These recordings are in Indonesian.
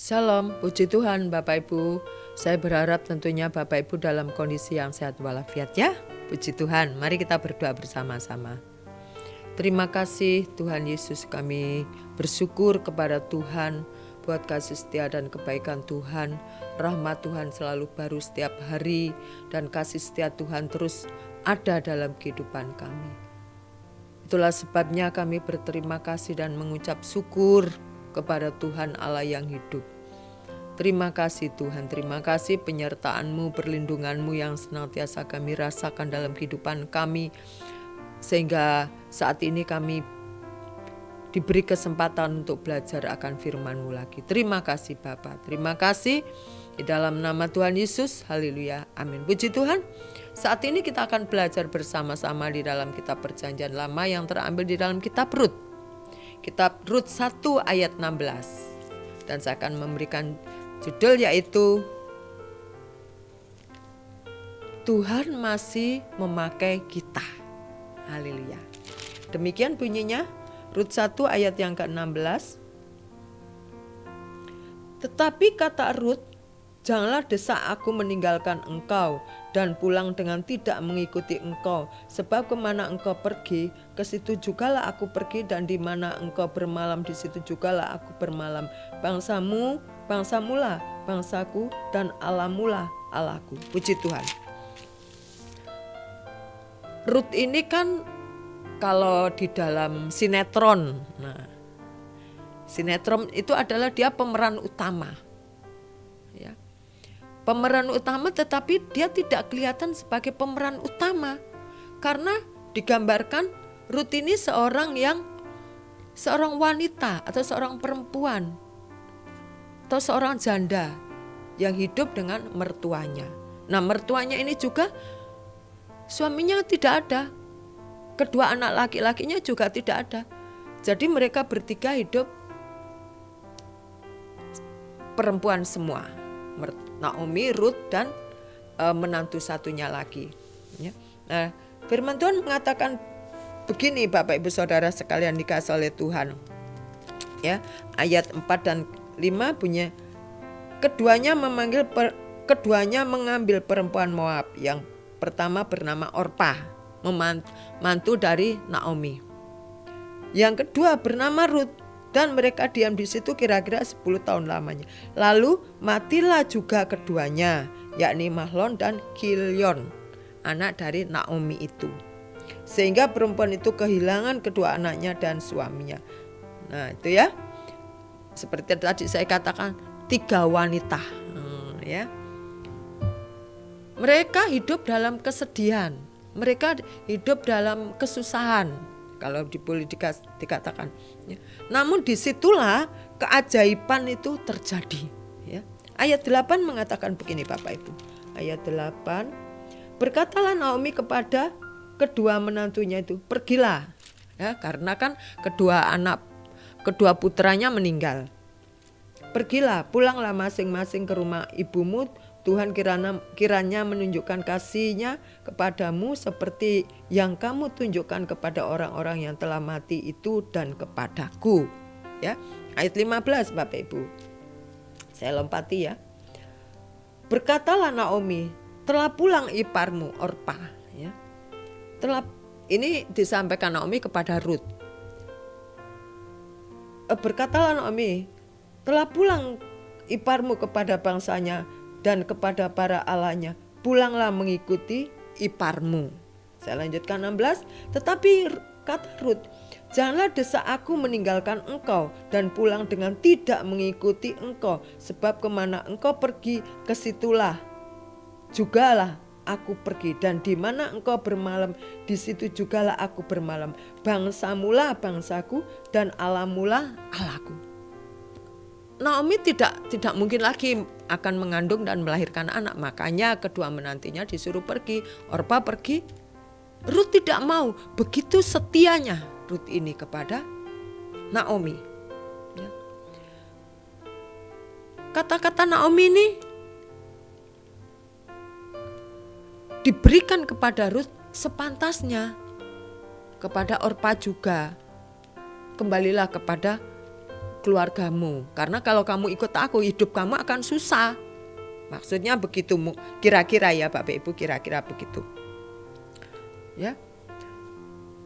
Shalom, puji Tuhan Bapak Ibu. Saya berharap tentunya Bapak Ibu dalam kondisi yang sehat walafiat ya. Puji Tuhan, mari kita berdoa bersama-sama. Terima kasih Tuhan Yesus, kami bersyukur kepada Tuhan buat kasih setia dan kebaikan Tuhan. Rahmat Tuhan selalu baru setiap hari dan kasih setia Tuhan terus ada dalam kehidupan kami. Itulah sebabnya kami berterima kasih dan mengucap syukur kepada Tuhan Allah yang hidup. Terima kasih Tuhan, terima kasih penyertaan-Mu, perlindungan-Mu yang senantiasa kami rasakan dalam kehidupan kami. Sehingga saat ini kami diberi kesempatan untuk belajar akan firman-Mu lagi. Terima kasih Bapa, terima kasih di dalam nama Tuhan Yesus, haleluya, amin. Puji Tuhan, saat ini kita akan belajar bersama-sama di dalam kitab Perjanjian Lama yang terambil di dalam kitab Rut. Kitab Rut 1 ayat 16. Dan saya akan memberikan judul yaitu Tuhan masih memakai kita. Haleluya. Demikian bunyinya Rut 1 ayat yang ke-16. Tetapi kata Rut, janganlah desak aku meninggalkan engkau dan pulang dengan tidak mengikuti engkau. Sebab kemana engkau pergi, ke situ jugalah aku pergi, dan di mana engkau bermalam, di situ jugalah aku bermalam. Bangsamu, bangsamulah bangsaku, dan Allahmulah Allahku. Puji Tuhan. Rut ini kan kalau di dalam sinetron, sinetron itu adalah dia pemeran utama. Ya. Pemeran utama, tetapi dia tidak kelihatan sebagai pemeran utama karena digambarkan Rut ini seorang wanita atau seorang perempuan atau seorang janda yang hidup dengan mertuanya. Nah, mertuanya ini juga suaminya tidak ada, kedua anak laki-lakinya juga tidak ada. Jadi mereka bertiga hidup perempuan semua. Naomi, Rut, dan menantu satunya lagi. Ya. Nah, firman Tuhan mengatakan begini Bapak Ibu Saudara sekalian dikasih oleh Tuhan. Ya, ayat 4 dan 5 bunyi, keduanya mengambil perempuan Moab. Yang pertama bernama Orpah, mantu dari Naomi. Yang kedua bernama Rut. Dan mereka diam di situ kira-kira 10 tahun lamanya. Lalu matilah juga keduanya, yakni Mahlon dan Kilion, anak dari Naomi itu. Sehingga perempuan itu kehilangan kedua anaknya dan suaminya. Nah itu ya, seperti tadi saya katakan 3 wanita. Ya. Mereka hidup dalam kesedihan, mereka hidup dalam kesusahan. Kalau boleh dikatakan, ya. Namun disitulah keajaiban itu terjadi. Ya. Ayat 8 mengatakan begini Bapak Ibu. Ayat 8, berkatalah Naomi kepada kedua menantunya itu, pergilah. Ya, karena kan kedua putranya meninggal. Pergilah, pulanglah masing-masing ke rumah ibumu. Tuhan kiranya menunjukkan kasih-Nya kepadamu seperti yang kamu tunjukkan kepada orang-orang yang telah mati itu dan kepadaku. Ya, ayat 15 Bapak Ibu. Saya lompati ya. Berkatalah Naomi, telah pulang iparmu Orpah. Ya. Ini disampaikan Naomi kepada Rut. Berkatalah Naomi, telah pulang iparmu kepada bangsanya dan kepada para allahnya, pulanglah mengikuti iparmu. Saya lanjutkan 16, tetapi kata Rut, janganlah desak aku meninggalkan engkau dan pulang dengan tidak mengikuti engkau, sebab kemana engkau pergi, kesitulah jugalah aku pergi, dan di mana engkau bermalam, di situ jugalah aku bermalam. Bangsamulah bangsaku, dan Allahmulah Allahku. Naomi tidak mungkin lagi akan mengandung dan melahirkan anak, makanya kedua menantinya disuruh pergi. Orpah pergi, Rut tidak mau. Begitu setianya Rut ini kepada Naomi. Ya. Kata-kata Naomi ini diberikan kepada Rut sepantasnya, kepada Orpah juga. Kembalilah kepada keluargamu. Karena kalau kamu ikut aku, hidup kamu akan susah. Maksudnya begitu, kira-kira ya Bapak Ibu, kira-kira begitu. Ya.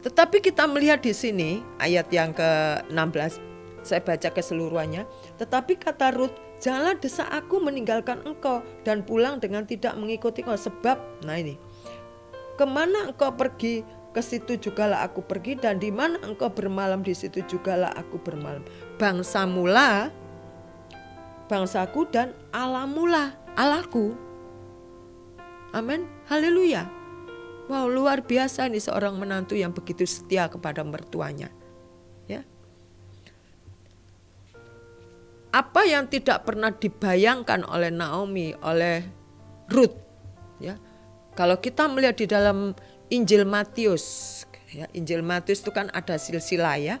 Tetapi kita melihat di sini ayat yang ke-16, saya baca keseluruhannya. Tetapi kata Rut, janganlah desak aku meninggalkan engkau dan pulang dengan tidak mengikuti engkau. Sebab, nah ini, kemana engkau pergi, ke situ jugalah aku pergi, dan di mana engkau bermalam, di situ jugalah aku bermalam. Bangsamulah, bangsaku, dan Allahmulah, Allahku. Amin, haleluya. Wow, luar biasa nih seorang menantu yang begitu setia kepada mertuanya. Ya. Apa yang tidak pernah dibayangkan oleh Naomi, oleh Ruth, ya. Kalau kita melihat di dalam Injil Matius, ya, Injil Matius itu kan ada silsilah ya.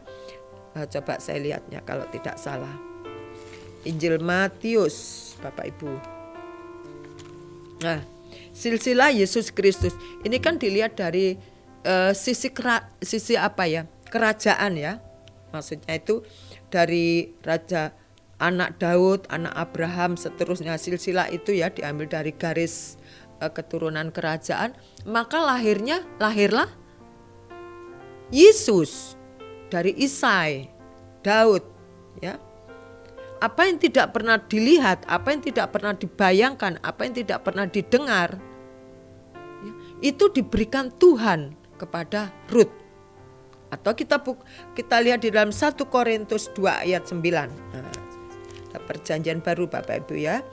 Coba saya lihatnya kalau tidak salah. Injil Matius, Bapak Ibu. Nah, silsilah Yesus Kristus ini kan dilihat dari sisi apa ya, kerajaan ya, maksudnya itu dari raja, anak Daud, anak Abraham, seterusnya silsilah itu ya diambil dari garis keturunan kerajaan. Maka lahirlah Yesus dari Isai, Daud, ya. Apa yang tidak pernah dilihat, apa yang tidak pernah dibayangkan, apa yang tidak pernah didengar, ya, itu diberikan Tuhan kepada Ruth. Atau kita lihat di dalam 1 Korintus 2 ayat 9. Nah, perjanjian baru Bapak Ibu ya.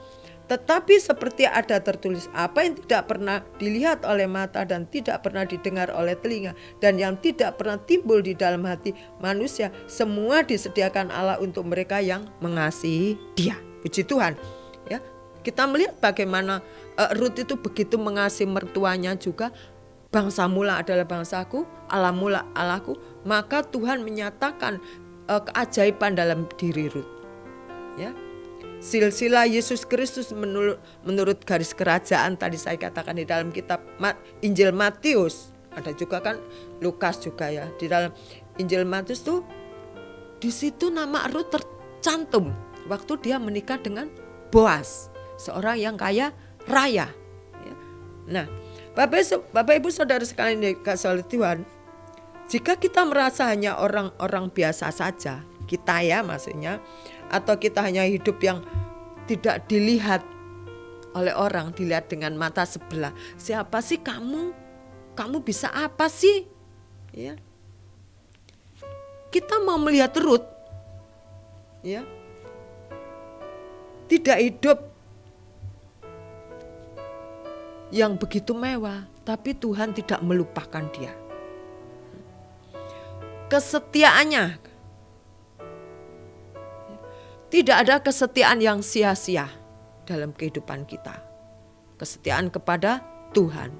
Tetapi seperti ada tertulis, apa yang tidak pernah dilihat oleh mata dan tidak pernah didengar oleh telinga dan yang tidak pernah timbul di dalam hati manusia, semua disediakan Allah untuk mereka yang mengasihi Dia. Puji Tuhan. Ya, kita melihat bagaimana Ruth itu begitu mengasihi mertuanya juga. Bangsamulah adalah bangsaku, Allahmulah Allahku. Maka Tuhan menyatakan keajaiban dalam diri Ruth. Ya. Silsilah Yesus Kristus menurut garis kerajaan tadi saya katakan di dalam kitab Injil Matius, ada juga kan Lukas juga ya. Di dalam Injil Matius tuh di situ nama Ruth tercantum waktu dia menikah dengan Boas, seorang yang kaya raya. Nah, Bapak Ibu Saudara sekalian dikasihi oleh Tuhan, jika kita merasa hanya orang-orang biasa saja, kita ya maksudnya, atau kita hanya hidup yang tidak dilihat oleh orang, dilihat dengan mata sebelah. Siapa sih kamu? Kamu bisa apa sih? Ya. Kita mau melihat Ruth, ya, tidak hidup yang begitu mewah, tapi Tuhan tidak melupakan dia. Kesetiaannya, tidak ada kesetiaan yang sia-sia dalam kehidupan kita. Kesetiaan kepada Tuhan.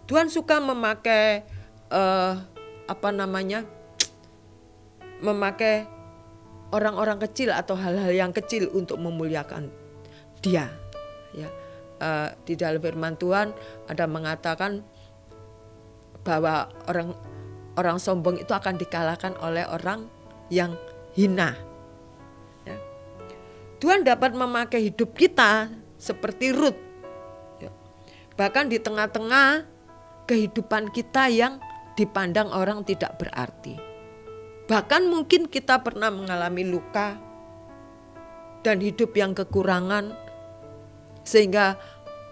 Tuhan suka memakai memakai orang-orang kecil atau hal-hal yang kecil untuk memuliakan Dia. Ya, di dalam firman Tuhan ada mengatakan bahwa orang sombong itu akan dikalahkan oleh orang yang hina. Ya. Tuhan dapat memakai hidup kita seperti Ruth. Ya. Bahkan di tengah-tengah kehidupan kita yang dipandang orang tidak berarti. Bahkan mungkin kita pernah mengalami luka dan hidup yang kekurangan, sehingga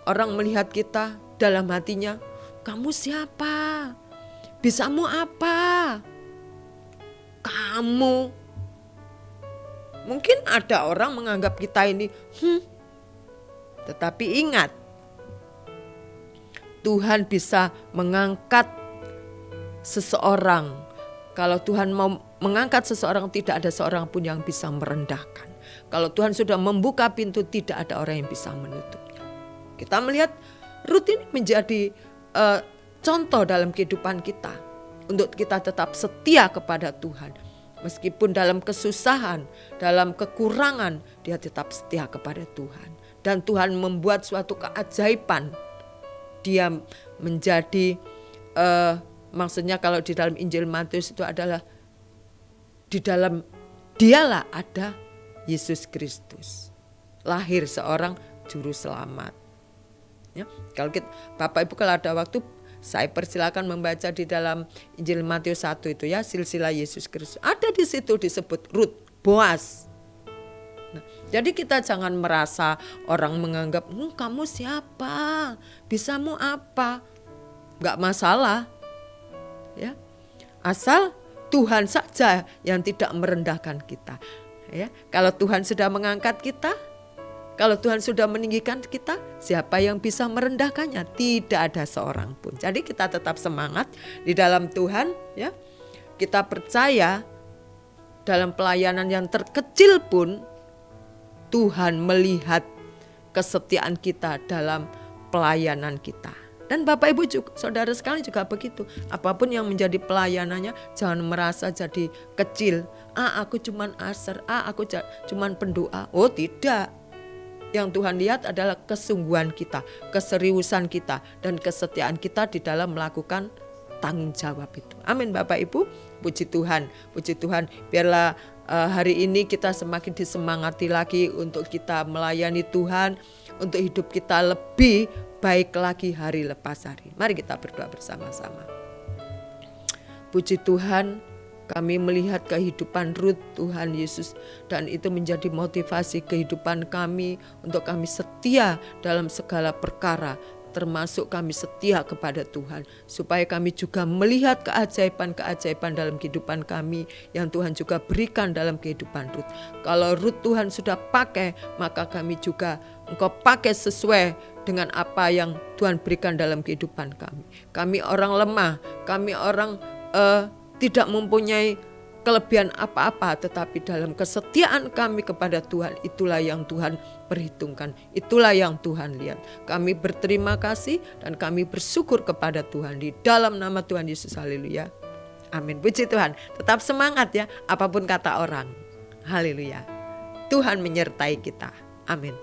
orang melihat kita dalam hatinya, kamu siapa? Bisamu apa? Kamu. Mungkin ada orang menganggap kita ini, tetapi ingat, Tuhan bisa mengangkat seseorang. Kalau Tuhan mau mengangkat seseorang, tidak ada seorang pun yang bisa merendahkan. Kalau Tuhan sudah membuka pintu, tidak ada orang yang bisa menutupnya. Kita melihat Ruth ini menjadi contoh dalam kehidupan kita, untuk kita tetap setia kepada Tuhan. Meskipun dalam kesusahan, dalam kekurangan, dia tetap setia kepada Tuhan. Dan Tuhan membuat suatu keajaiban. Dia menjadi, maksudnya kalau di dalam Injil Matius itu adalah di dalam dialah ada Yesus Kristus. Lahir seorang juru selamat. Ya, kalau Bapak Ibu kalau ada waktu, saya persilakan membaca di dalam Injil Matius 1 itu ya, silsilah Yesus Kristus. Ada di situ disebut Rut, Boaz. Nah, jadi kita jangan merasa orang menganggap, kamu siapa, bisamu apa, nggak masalah, ya. Asal Tuhan saja yang tidak merendahkan kita. Ya, kalau Tuhan sudah mengangkat kita, kalau Tuhan sudah meninggikan kita, siapa yang bisa merendahkannya? Tidak ada seorang pun. Jadi kita tetap semangat di dalam Tuhan, ya. Kita percaya dalam pelayanan yang terkecil pun Tuhan melihat kesetiaan kita dalam pelayanan kita. Dan Bapak Ibu juga, saudara sekalian juga begitu. Apapun yang menjadi pelayanannya, jangan merasa jadi kecil. Aku cuman aser, aku cuman pendoa. Oh tidak. Yang Tuhan lihat adalah kesungguhan kita, keseriusan kita, dan kesetiaan kita di dalam melakukan tanggung jawab itu. Amin Bapak Ibu, puji Tuhan, puji Tuhan. Biarlah hari ini kita semakin disemangati lagi untuk kita melayani Tuhan, untuk hidup kita lebih baik lagi hari lepas hari. Mari kita berdoa bersama-sama. Puji Tuhan, kami melihat kehidupan Rut, Tuhan Yesus, dan itu menjadi motivasi kehidupan kami untuk kami setia dalam segala perkara, termasuk kami setia kepada Tuhan, supaya kami juga melihat keajaiban-keajaiban dalam kehidupan kami yang Tuhan juga berikan dalam kehidupan Rut. Kalau Rut Tuhan sudah pakai, maka kami juga Engkau pakai sesuai dengan apa yang Tuhan berikan dalam kehidupan kami. Kami orang lemah, kami orang tidak mempunyai kelebihan apa-apa, tetapi dalam kesetiaan kami kepada Tuhan, itulah yang Tuhan perhitungkan, itulah yang Tuhan lihat. Kami berterima kasih dan kami bersyukur kepada Tuhan di dalam nama Tuhan Yesus. Haleluya. Amin. Puji Tuhan. Tetap semangat ya, apapun kata orang. Haleluya. Tuhan menyertai kita. Amin.